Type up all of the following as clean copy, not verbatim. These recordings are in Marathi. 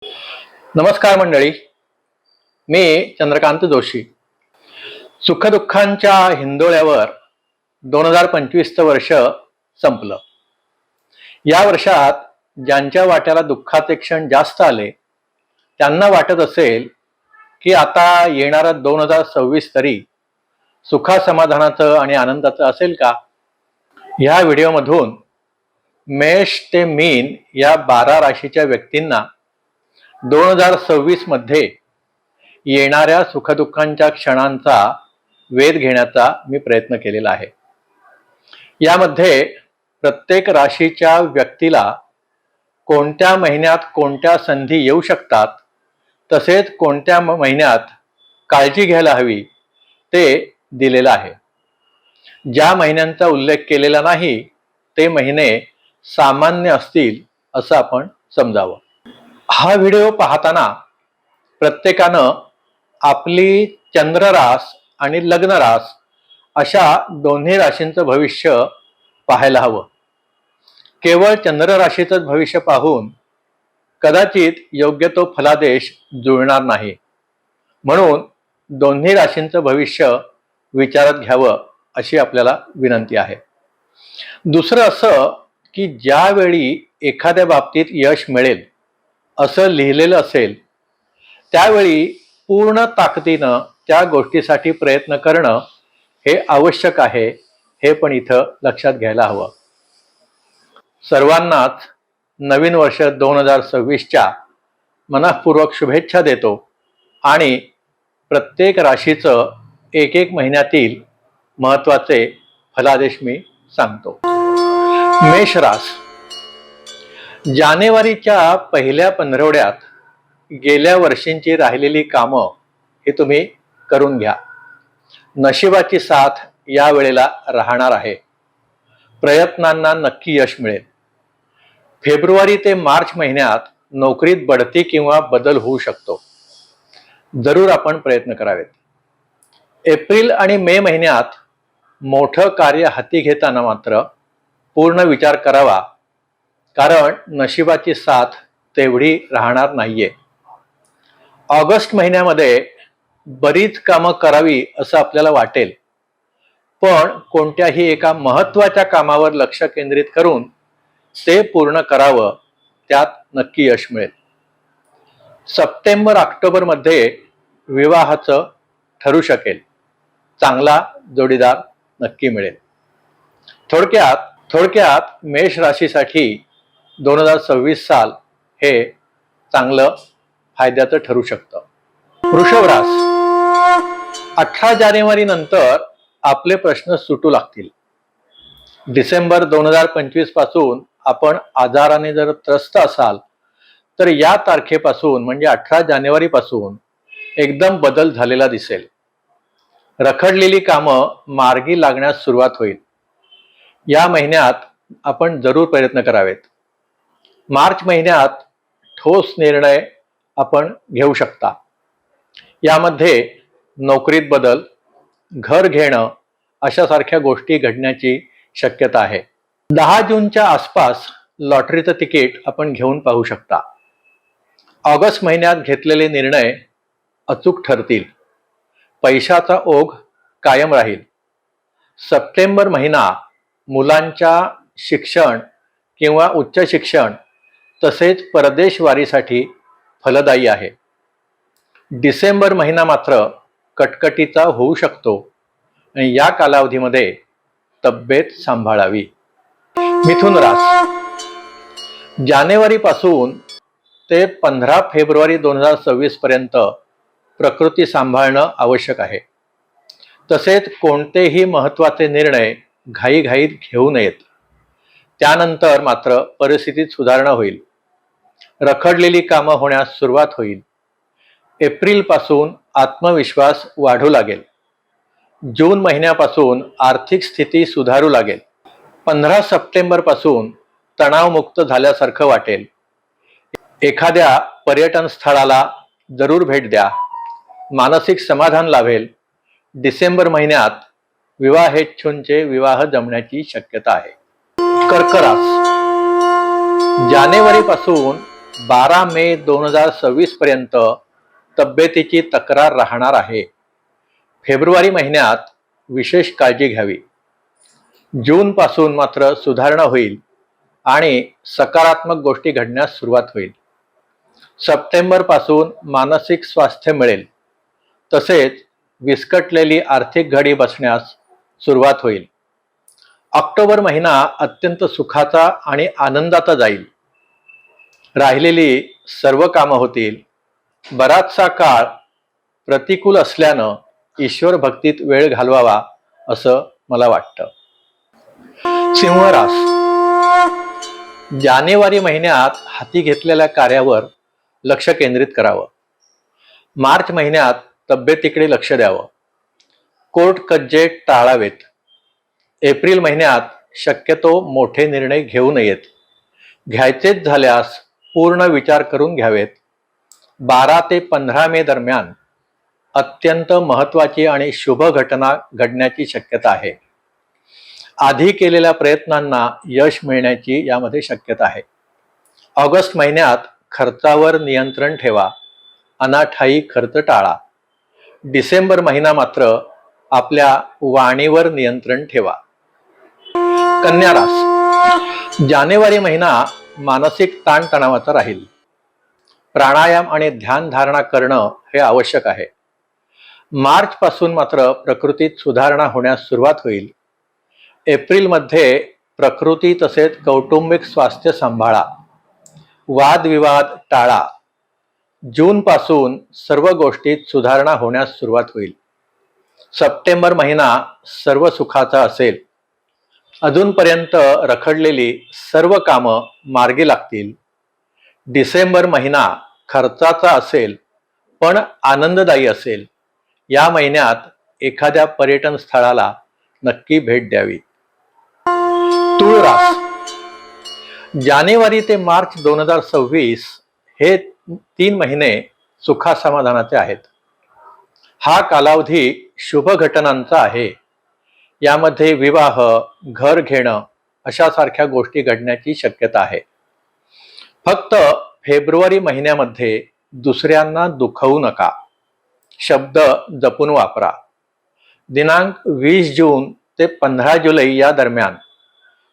नमस्कार मंडळी, मी चंद्रकांत जोशी. सुखदुःखांच्या हिंदोळ्यावर 2025चं वर्ष संपलं. या वर्षात ज्यांच्या वाट्याला दुःखाचे क्षण जास्त आले त्यांना वाटत असेल की आता येणारा 2026 तरी सुखासमाधानाचं आणि आनंदाचं असेल का. ह्या व्हिडिओमधून मेष ते मीन या 12 राशीच्या व्यक्तींना 2026 मध्ये येणाऱ्या सुखदुःखांच्या क्षणांचा वेध घेण्याचा मी प्रयत्न केलेला आहे. यामध्ये प्रत्येक राशीच्या व्यक्तीला कोणत्या महिन्यात कोणत्या संधी येऊ शकतात, तसेच कोणत्या महिन्यात काळजी घ्यायला हवी ते दिलेलं आहे. ज्या महिन्यांचा उल्लेख केलेला नाही ते महिने सामान्य असतील असं आपण समजावं. हा व्हिडिओ पाहताना प्रत्येकानं आपली चंद्ररास आणि लग्नरास अशा दोन्ही राशींचं भविष्य पाहायला हवं. केवळ चंद्रराशीचंच भविष्य पाहून कदाचित योग्य तो फलादेश जुळणार नाही. म्हणून दोन्ही राशींचं भविष्य विचारात घ्यावं अशी आपल्याला विनंती आहे. दुसरं असं की ज्यावेळी एखाद्या बाबतीत यश मिळेल असं लिहिलेलं असेल त्यावेळी पूर्ण ताकदीनं त्या गोष्टीसाठी प्रयत्न करणं हे आवश्यक आहे, हे पण इथं लक्षात घ्यायला हवं. सर्वांनाच नवीन वर्ष 2026च्या मनःपूर्वक शुभेच्छा देतो आणि प्रत्येक राशीचं एक महिन्यातील महत्त्वाचे फलादेश मी सांगतो. मेष रास. जानेवारीच्या पहिल्या पंधरवड्यात गेल्या वर्षींची राहिलेली कामं हे तुम्ही करून घ्या. नशिबाची साथ या वेळेला राहणार आहे. प्रयत्नांना नक्की यश मिळेल. फेब्रुवारी ते मार्च महिन्यात नोकरीत बढती किंवा बदल होऊ शकतो. जरूर आपण प्रयत्न करावेत. एप्रिल आणि मे महिन्यात मोठं कार्य हाती घेताना मात्र पूर्ण विचार करावा, कारण नशिबाची साथ तेवढी राहणार नाहीये. ऑगस्ट महिन्यामध्ये बरीच कामं करावी असं आपल्याला वाटेल, पण कोणत्याही एका महत्त्वाच्या कामावर लक्ष केंद्रित करून ते पूर्ण करावं, त्यात नक्की यश मिळेल. सप्टेंबर ऑक्टोबरमध्ये विवाहाचं ठरू शकेल. चांगला जोडीदार नक्की मिळेल. थोडक्यात मेष राशीसाठी 2026 साल हे चांगलं फायद्याचं ठरू शकतं. वृषभ रास. 18 जानेवारी नंतर आपले प्रश्न सुटू लागतील. डिसेंबर 2025 पासून आपण आजाराने जर त्रस्त असाल तर या तारखेपासून म्हणजे 18 जानेवारी पासून एकदम बदल झालेला दिसेल. रखडलेली कामं मार्गी लागण्यास सुरुवात होईल. या महिन्यात आपण जरूर प्रयत्न करावेत. मार्च महिन्यात ठोस निर्णय आपण घेऊ शकता. यामध्ये नोकरीत बदल, घर घेणं अशासारख्या गोष्टी घडण्याची शक्यता आहे. 10 जूनच्या आसपास लॉटरीचं तिकीट आपण घेऊन पाहू शकता. ऑगस्ट महिन्यात घेतलेले निर्णय अचूक ठरतील. पैशाचा ओघ कायम राहील. सप्टेंबर महिना मुलांच्या शिक्षण किंवा उच्च शिक्षण तसेच परदेशवारीसाठी फलदायी आहे. डिसेंबर महिना मात्र कटकटीचा होऊ शकतो आणि या कालावधीमध्ये तब्येत सांभाळावी. मिथुन रास. जानेवारीपासून ते 15 फेब्रुवारी 2026 पर्यंत प्रकृती सांभाळणं आवश्यक आहे. तसेच कोणतेही महत्त्वाचे निर्णय घाईघाईत घेऊ नयेत. त्यानंतर मात्र परिस्थितीत सुधारणा होईल. रखडलेली कामं होण्यास सुरुवात होईल. एप्रिल पासून आत्मविश्वास वाढू लागेल. जून महिन्यापासून आर्थिक स्थिती सुधारू लागेल. 15 सप्टेंबर पासून तणावमुक्त झाल्यासारखं वाटेल. एखाद्या पर्यटन स्थळाला जरूर भेट द्या. मानसिक समाधान लाभेल. डिसेंबर महिन्यात विवाहेच्छूंचे विवाह जमण्याची शक्यता आहे. कर्क रास. जानेवारीपासून 12 मे 2026 पर्यंत तब्येतीची तक्रार राहणार आहे. फेब्रुवारी महिन्यात विशेष काळजी घ्यावी. जून पासून मात्र सुधारणा होईल आणि सकारात्मक गोष्टी घडण्यास सुरुवात होईल. सप्टेंबर पासून मानसिक स्वास्थ्य मिळेल, तसेच विस्कटलेली आर्थिक घडी बसण्यास सुरुवात होईल. ऑक्टोबर महिना अत्यंत सुखाचा आणि आनंदाचा जाईल. राहिलेली सर्व कामं होतील. बराचसा काळ प्रतिकूल असल्यानं ईश्वर भक्तीत वेळ घालवावा असं मला वाटतं. सिंह रास, जानेवारी महिन्यात हाती घेतलेल्या कार्यावर लक्ष केंद्रित करावं. मार्च महिन्यात तब्येतीकडे लक्ष द्यावं. कोर्ट कज्जे टाळावेत. एप्रिल महिन्यात शक्यतो मोठे निर्णय घेऊ नयेत. घ्यायचेच झाल्यास पूर्ण विचार करून घ्यावेत. 12 ते 15 मे दरम्यान अत्यंत महत्त्वाची आणि शुभ घटना घडण्याची शक्यता आहे. आधी केलेल्या प्रयत्नांना यश मिळण्याची यामध्ये शक्यता आहे. ऑगस्ट महिन्यात खर्चावर नियंत्रण ठेवा. अनाठायी खर्च टाळा. डिसेंबर महिना मात्र आपल्या वाणीवर नियंत्रण ठेवा. कन्या रास, जानेवारी महिना मानसिक ताणतणावाचा राहील. प्राणायाम आणि ध्यान धारणा करणं हे आवश्यक आहे. मार्च पासून मात्र प्रकृतीत सुधारणा होण्यास सुरुवात होईल. एप्रिलमध्ये प्रकृती तसेच कौटुंबिक स्वास्थ्य सांभाळा. वादविवाद टाळा. जून पासून सर्व गोष्टीत सुधारणा होण्यास सुरुवात होईल. सप्टेंबर महिना सर्व सुखाचा असेल. अजूनपर्यंत रखडलेली सर्व कामं मार्गी लागतील. डिसेंबर महिना खर्चाचा असेल पण आनंददायी असेल. या महिन्यात एखाद्या पर्यटन स्थळाला नक्की भेट द्यावी. तुळ रास, जानेवारी ते मार्च 2026 हे 3 महिने सुखासमाधानाचे आहेत. हा कालावधी शुभ घटनांचा आहे. यामध्ये विवाह, घर घेणं अशासारख्या गोष्टी घडण्याची शक्यता आहे. फक्त फेब्रुवारी महिन्यामध्ये दुसऱ्यांना दुखवू नका. शब्द जपून वापरा. दिनांक 20 जून ते 15 जुलै या दरम्यान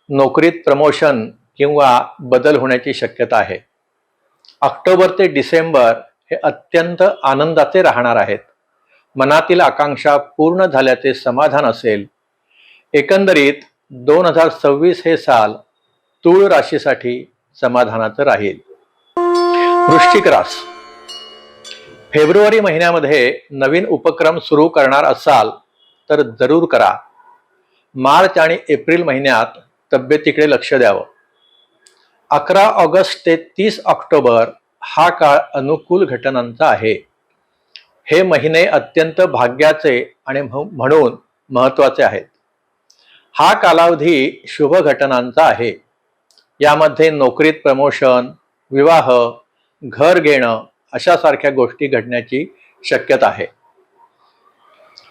नोकरीत प्रमोशन किंवा बदल होण्याची शक्यता आहे. ऑक्टोबर ते डिसेंबर हे अत्यंत आनंदाचे राहणार आहेत. मनातील आकांक्षा पूर्ण झाल्याचे समाधान असेल. एकंदरीत 2026 हे साल तुळ राशीसाठी समाधानाचं राहील. वृश्चिक रास, फेब्रुवारी महिन्यामध्ये नवीन उपक्रम सुरू करणार असाल तर जरूर करा. मार्च आणि एप्रिल महिन्यात तब्येतीकडे लक्ष द्यावं. 11 ऑगस्ट ते 30 ऑक्टोबर हा काळ अनुकूल घटनांचा आहे. हे महिने अत्यंत भाग्याचे आणि म्हणून महत्त्वाचे आहेत. हा कालावधी शुभ घटनांचा आहे. यामध्ये नोकरीत प्रमोशन, विवाह, घर घेणं अशासारख्या गोष्टी घडण्याची शक्यता आहे.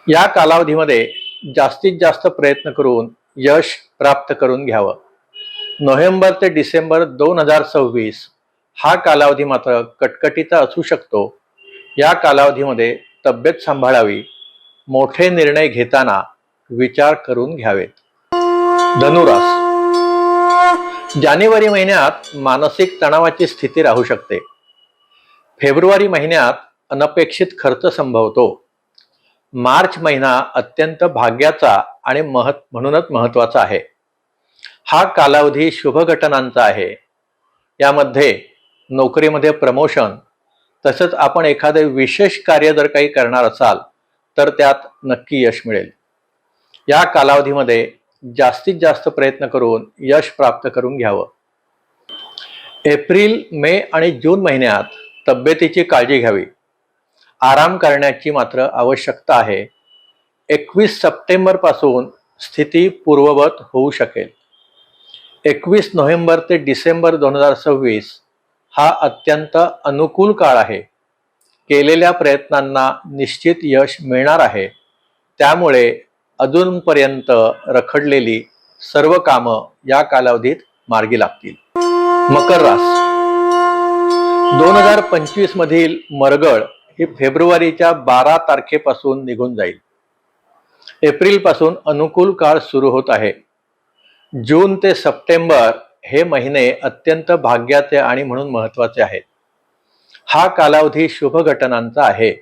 या कालावधीमध्ये जास्तीत जास्त प्रयत्न करून यश प्राप्त करून घ्यावं. नोव्हेंबर ते डिसेंबर 2026 हा कालावधी मात्र कटकटीचा असू शकतो. या कालावधीमध्ये तब्येत सांभाळावी. मोठे निर्णय घेताना विचार करून घ्यावेत. धनुरास, जानेवारी महिन्यात मानसिक तणावाची स्थिती राहू शकते. फेब्रुवारी महिन्यात अनपेक्षित खर्च संभवतो. मार्च महिना अत्यंत भाग्याचा आणि म्हणूनच महत्त्वाचा आहे. हा कालावधी शुभ घटनांचा आहे. यामध्ये नोकरीमध्ये प्रमोशन तसंच आपण एखादे विशेष कार्य जर काही करणार असाल तर त्यात नक्की यश मिळेल. या कालावधीमध्ये जास्तीत जास्त प्रयत्न करून यश प्राप्त करून घ्यावं. एप्रिल, मे आणि जून महिन्यात तब्येतीची काळजी घ्यावी. आराम करण्याची मात्र आवश्यकता आहे. 21 सप्टेंबर पासून स्थिती पूर्ववत होऊ शकेल. 21 नोव्हेंबर ते डिसेंबर 2026 हा अत्यंत अनुकूल काळ आहे. केलेल्या प्रयत्नांना निश्चित यश मिळणार आहे. त्यामुळे अजूनपर्यंत रखडलेली सर्व कामं या कालावधीत मार्गी लागतील. मकर रास, 2025 मधील मरगळ ही फेब्रुवारीच्या 12 तारखेपासून निघून जाईल. एप्रिल पासून अनुकूल काळ सुरू होत आहे. जून ते सप्टेंबर हे महिने अत्यंत भाग्याचे आणि म्हणून महत्वाचे आहेत. हा कालावधी शुभ घटनांचा आहे.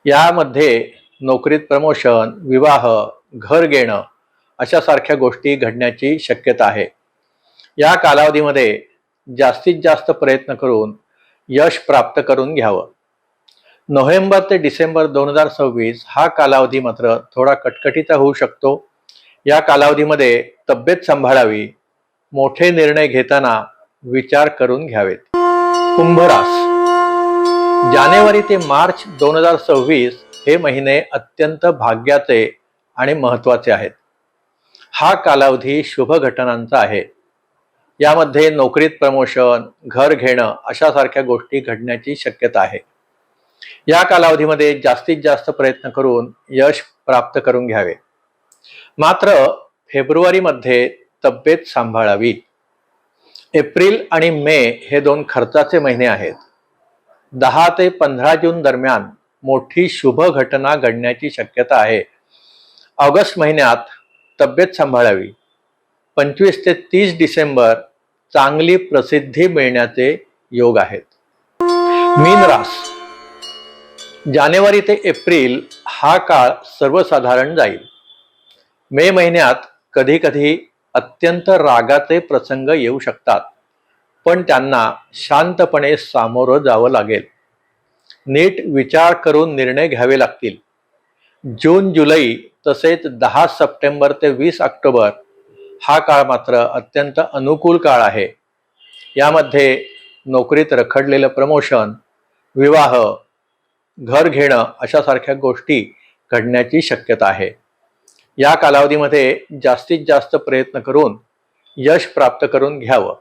यामध्ये नोकरीत प्रमोशन, विवाह, घर घेणं अशा सारख्या गोष्टी घडण्याची शक्यता आहे. या कालावधीमध्ये जास्तीत जास्त प्रयत्न करून यश प्राप्त करून घ्यावं. नोव्हेंबर ते डिसेंबर 2026 हा कालावधी मात्र थोडा कटकटीचा होऊ शकतो. या कालावधीमध्ये तब्येत सांभाळावी. मोठे निर्णय घेताना विचार करून घ्यावेत. कुंभ रास. जानेवारी ते मार्च 2026 हे महिने अत्यंत भाग्याचे आणि महत्वाचे आहेत. हा कालावधी शुभ घटनांचा आहे. यामध्ये नोकरीत प्रमोशन, घर घेणं अशा सारख्या गोष्टी घडण्याची शक्यता आहे. या कालावधीमध्ये जास्तीत जास्त प्रयत्न करून यश प्राप्त करून घ्यावे. मात्र फेब्रुवारीमध्ये तब्येत सांभाळावी. एप्रिल आणि मे हे 2 खर्चाचे महिने आहेत. 10 ते 15 जून दरम्यान मोठी शुभ घटना घडण्याची शक्यता आहे. ऑगस्ट महिन्यात तब्येत सांभाळावी. 25 ते 30 डिसेंबर चांगली प्रसिद्धी मिळण्याचे योग आहेत. मीन रास. जानेवारी ते एप्रिल हा काळ सर्वसाधारण जाईल. मे महिन्यात कधी कधी अत्यंत रागाचे प्रसंग येऊ शकतात, पण त्यांना शांतपणे सामोरं जावं लागेल. नीट विचार करून निर्णय घ्यावे लागतील. जून जुलै तसेच 10 सप्टेंबर ते 20 ऑक्टोबर हा काळ मात्र अत्यंत अनुकूल काळ आहे. यामध्ये नोकरीत रखडलेलं प्रमोशन, विवाह, घर घेणं अशा सारख्या गोष्टी घडण्याची शक्यता आहे. या कालावधीमध्ये जास्तीत जास्त प्रयत्न करून यश प्राप्त करून घ्यावं.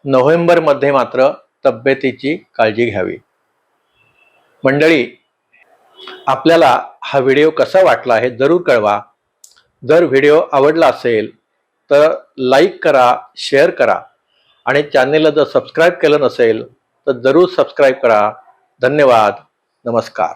नोव्हेंबरमध्ये मात्र तब्येतीची काळजी घ्यावी. मंडळी, आपल्याला हा व्हिडिओ कसा वाटला हे जरूर कळवा. जर व्हिडिओ आवडला असेल तर लाईक करा, शेअर करा आणि चॅनेलला जर सबस्क्राईब केलं नसेल तर जरूर सबस्क्राईब करा. धन्यवाद. नमस्कार.